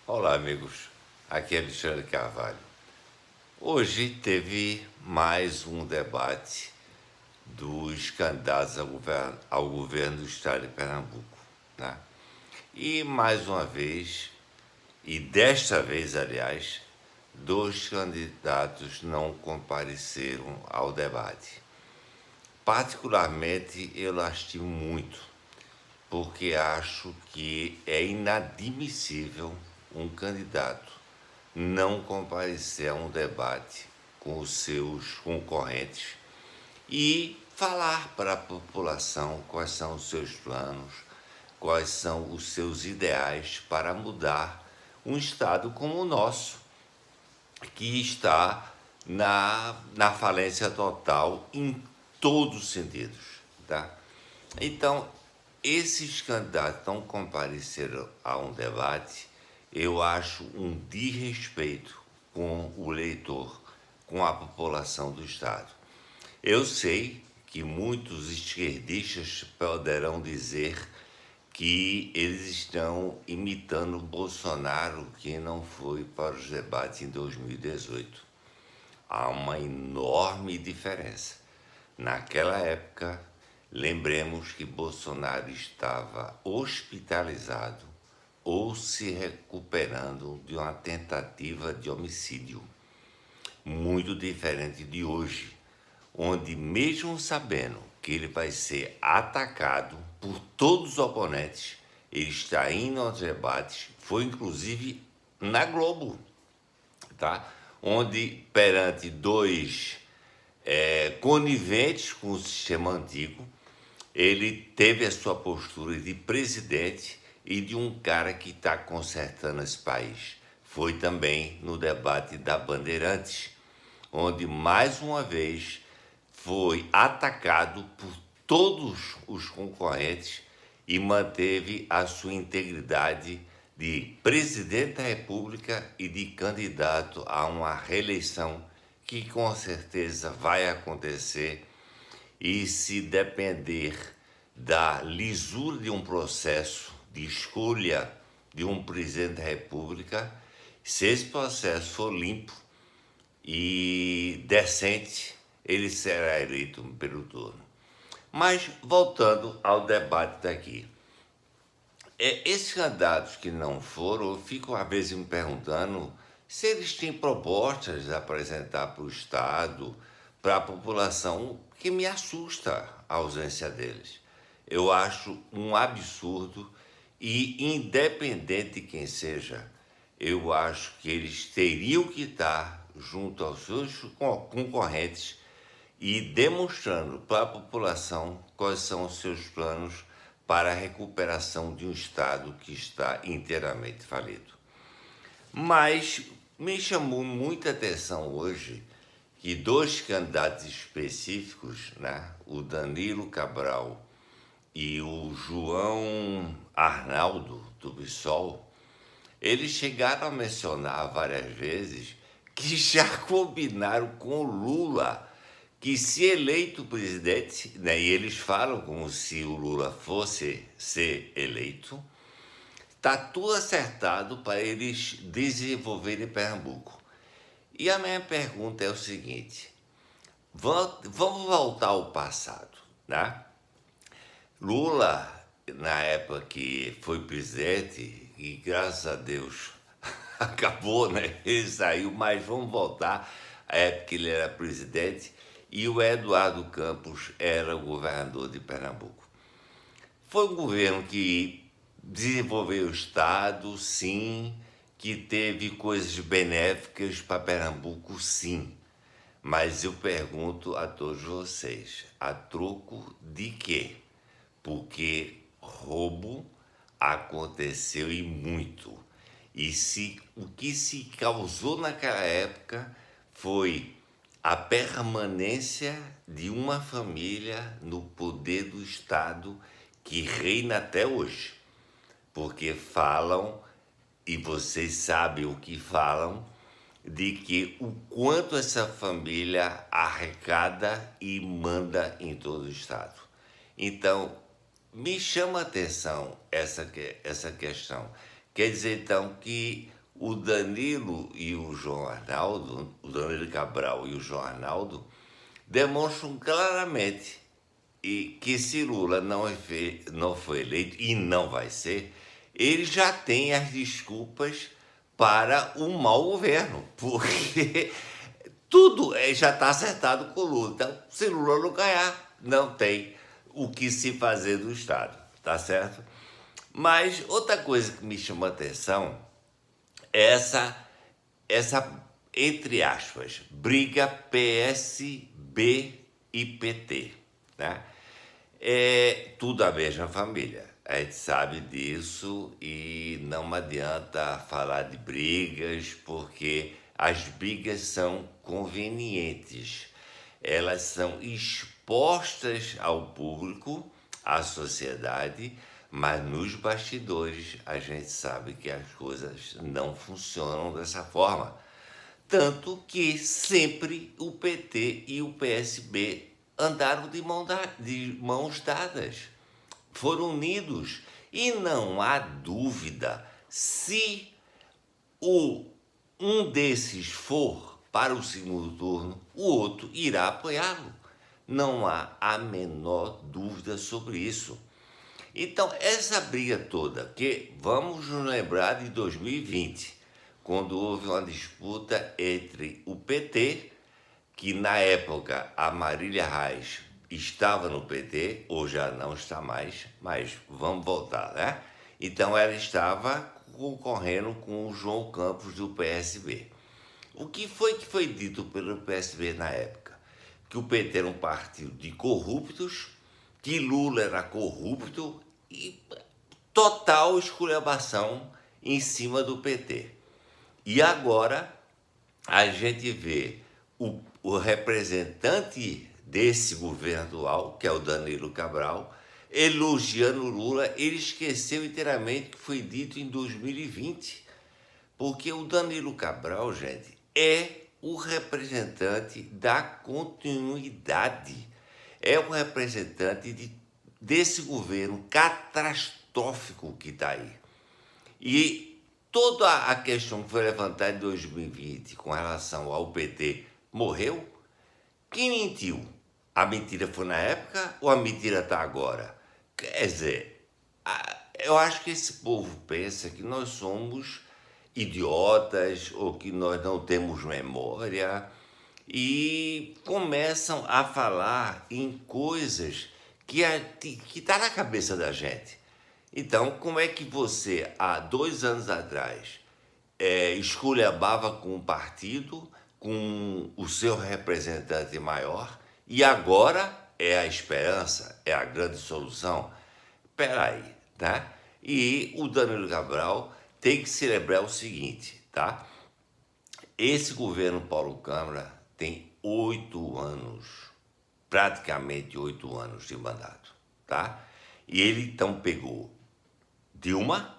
Olá, amigos. Aqui é Alexandre Carvalho. Hoje teve mais um debate dos candidatos ao governo do estado de Pernambuco, né? E mais uma vez, e desta vez, aliás, dois candidatos não compareceram ao debate. Particularmente, eu lastimo muito, porque acho que é inadmissível um candidato não comparecer a um debate com os seus concorrentes e falar para a população quais são os seus planos, quais são os seus ideais para mudar um estado como o nosso, que está na falência total em todos os sentidos, tá? Então, esses candidatos não compareceram a um debate, eu acho um desrespeito com o eleitor, com a população do Estado. Eu sei que muitos esquerdistas poderão dizer que eles estão imitando Bolsonaro, que não foi para os debates em 2018. Há uma enorme diferença. Naquela época, lembremos que Bolsonaro estava hospitalizado ou se recuperando de uma tentativa de homicídio. Muito diferente de hoje, onde, mesmo sabendo que ele vai ser atacado por todos os oponentes, ele está indo aos debates, foi inclusive na Globo, tá? Onde, perante dois coniventes com o sistema antigo, ele teve a sua postura de presidente e de um cara que está consertando esse país. Foi também no debate da Bandeirantes, onde mais uma vez foi atacado por todos os concorrentes e manteve a sua integridade de presidente da República e de candidato a uma reeleição que com certeza vai acontecer, e se depender da lisura de um processo de escolha de um presidente da República, se esse processo for limpo e decente, ele será eleito pelo turno. Mas, voltando ao debate daqui, esses candidatos que não foram, eu fico às vezes me perguntando se eles têm propostas a apresentar para o Estado, para a população, que me assusta a ausência deles. Eu acho um absurdo e, independente de quem seja, eu acho que eles teriam que estar junto aos seus concorrentes e demonstrando para a população quais são os seus planos para a recuperação de um Estado que está inteiramente falido. Mas me chamou muita atenção hoje que dois candidatos específicos, né, o Danilo Cabral e o João Arnaldo do PSOL, eles chegaram a mencionar várias vezes que já combinaram com o Lula que, se eleito presidente, né, e eles falam como se o Lula fosse ser eleito, está tudo acertado para eles desenvolverem Pernambuco. E a minha pergunta é o seguinte: vamos voltar ao passado, né? Lula, na época que foi presidente, e graças a Deus acabou, né? Ele saiu, mas vamos voltar à época que ele era presidente e o Eduardo Campos era o governador de Pernambuco. Foi um governo que desenvolveu o Estado, sim, que teve coisas benéficas para Pernambuco, sim. Mas eu pergunto a todos vocês, a troco de quê? Porque roubo aconteceu e muito. E o que se causou naquela época foi a permanência de uma família no poder do Estado que reina até hoje. Porque falam, e vocês sabem o que falam, de que o quanto essa família arrecada e manda em todo o Estado. Então, me chama a atenção essa questão. Quer dizer, então, que o Danilo e o João Arnaldo, o Danilo Cabral e o João Arnaldo, demonstram claramente que se Lula não foi eleito, e não vai ser, ele já tem as desculpas para um mau governo, porque tudo já está acertado com o Lula. Então, se Lula não ganhar, não tem o que se fazer do Estado, tá certo? Mas outra coisa que me chamou a atenção é essa, entre aspas, briga PSB e PT, né? É tudo a mesma família. A gente sabe disso e não adianta falar de brigas, porque as brigas são convenientes. Elas são expostas ao público, à sociedade, mas nos bastidores a gente sabe que as coisas não funcionam dessa forma. Tanto que sempre o PT e o PSB andaram de mãos dadas, foram unidos. E não há dúvida, se um desses for para o segundo turno, o outro irá apoiá-lo. Não há a menor dúvida sobre isso. Então, essa briga toda, que vamos nos lembrar de 2020, quando houve uma disputa entre o PT, que na época a Marília Reis estava no PT, ou já não está mais, mas vamos voltar, né? Então ela estava concorrendo com o João Campos do PSB. O que foi dito pelo PSB na época? Que o PT era um partido de corruptos, que Lula era corrupto e total esculhambação em cima do PT. E agora a gente vê o representante desse governo atual, que é o Danilo Cabral, elogiando Lula. Ele esqueceu inteiramente o que foi dito em 2020, porque o Danilo Cabral, gente, é o representante da continuidade, é o representante desse governo catastrófico que está aí. E toda a questão que foi levantada em 2020 com relação ao PT morreu. Quem mentiu? A mentira foi na época ou a mentira está agora? Quer dizer, eu acho que esse povo pensa que nós somos idiotas ou que nós não temos memória e começam a falar em coisas que está na cabeça da gente. Então, como é que você, há 2 anos atrás, esculhambava com um partido, com o seu representante maior, e agora é a esperança, é a grande solução? Peraí, tá? E o Danilo Cabral tem que celebrar o seguinte, tá? Esse governo Paulo Câmara tem 8 anos, praticamente 8 anos de mandato, tá? E ele então pegou Dilma,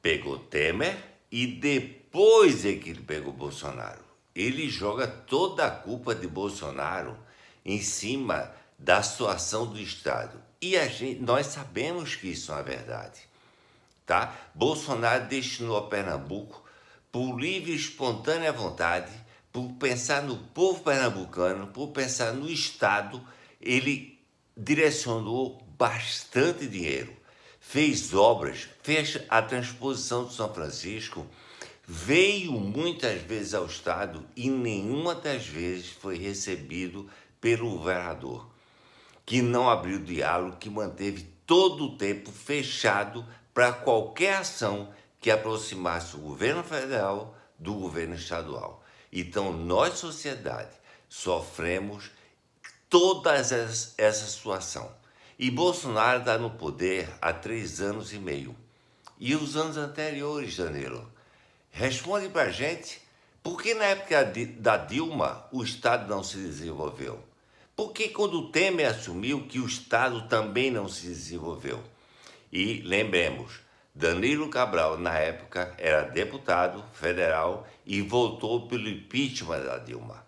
pegou Temer e depois é que ele pegou Bolsonaro. Ele joga toda a culpa de Bolsonaro em cima da situação do Estado. E nós sabemos que isso não é verdade, tá? Bolsonaro destinou a Pernambuco por livre e espontânea vontade, por pensar no povo pernambucano, por pensar no Estado. Ele direcionou bastante dinheiro, fez obras, fez a transposição de São Francisco, veio muitas vezes ao Estado e nenhuma das vezes foi recebido pelo governador, que não abriu diálogo, que manteve todo o tempo fechado para qualquer ação que aproximasse o governo federal do governo estadual. Então, nós, sociedade, sofremos toda essa situação. E Bolsonaro está no poder há 3 anos e meio. E os anos anteriores, Danilo? Responde para a gente, por que na época da Dilma o Estado não se desenvolveu? Por que quando o Temer assumiu que o Estado também não se desenvolveu? E lembremos, Danilo Cabral, na época, era deputado federal e votou pelo impeachment da Dilma,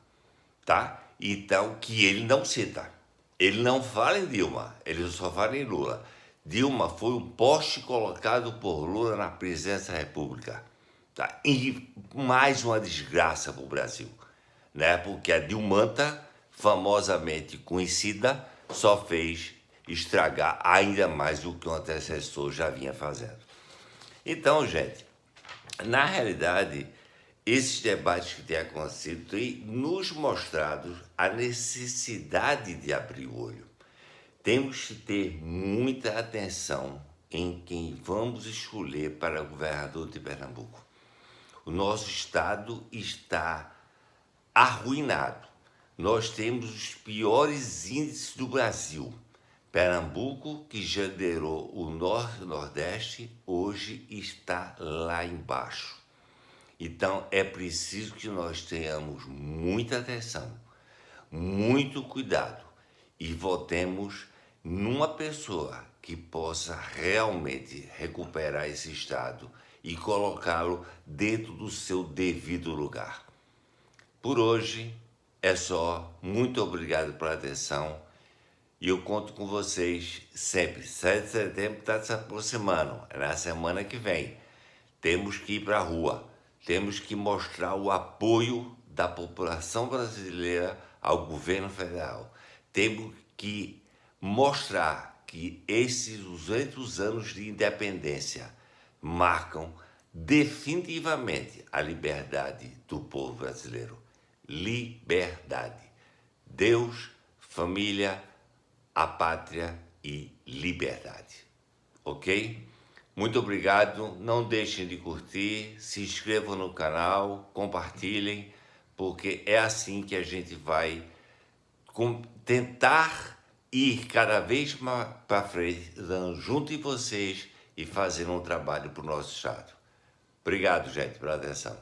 tá? Então, que ele não cita. Ele não fala em Dilma, ele só fala em Lula. Dilma foi um poste colocado por Lula na presidência da República, Tá? E mais uma desgraça para o Brasil, né? Porque a Dilmanta, famosamente conhecida, só fez estragar ainda mais do que o antecessor já vinha fazendo. Então, gente, na realidade, esses debates que têm acontecido têm nos mostrado a necessidade de abrir o olho. Temos que ter muita atenção em quem vamos escolher para governador de Pernambuco. O nosso estado está arruinado. Nós temos os piores índices do Brasil. Pernambuco, que já liderou o Norte e o Nordeste, hoje está lá embaixo. Então é preciso que nós tenhamos muita atenção, muito cuidado e votemos numa pessoa que possa realmente recuperar esse estado e colocá-lo dentro do seu devido lugar. Por hoje é só. Muito obrigado pela atenção e eu conto com vocês sempre. 7 de setembro está se aproximando, é na semana que vem. Temos que ir para a rua, temos que mostrar o apoio da população brasileira ao governo federal. Temos que mostrar que esses 200 anos de independência marcam definitivamente a liberdade do povo brasileiro. Liberdade. Deus, família, a pátria e liberdade. Ok? Muito obrigado. Não deixem de curtir, se inscrevam no canal, compartilhem, porque é assim que a gente vai tentar ir cada vez mais para frente, dando junto de vocês e fazendo um trabalho para o nosso estado. Obrigado, gente, pela atenção.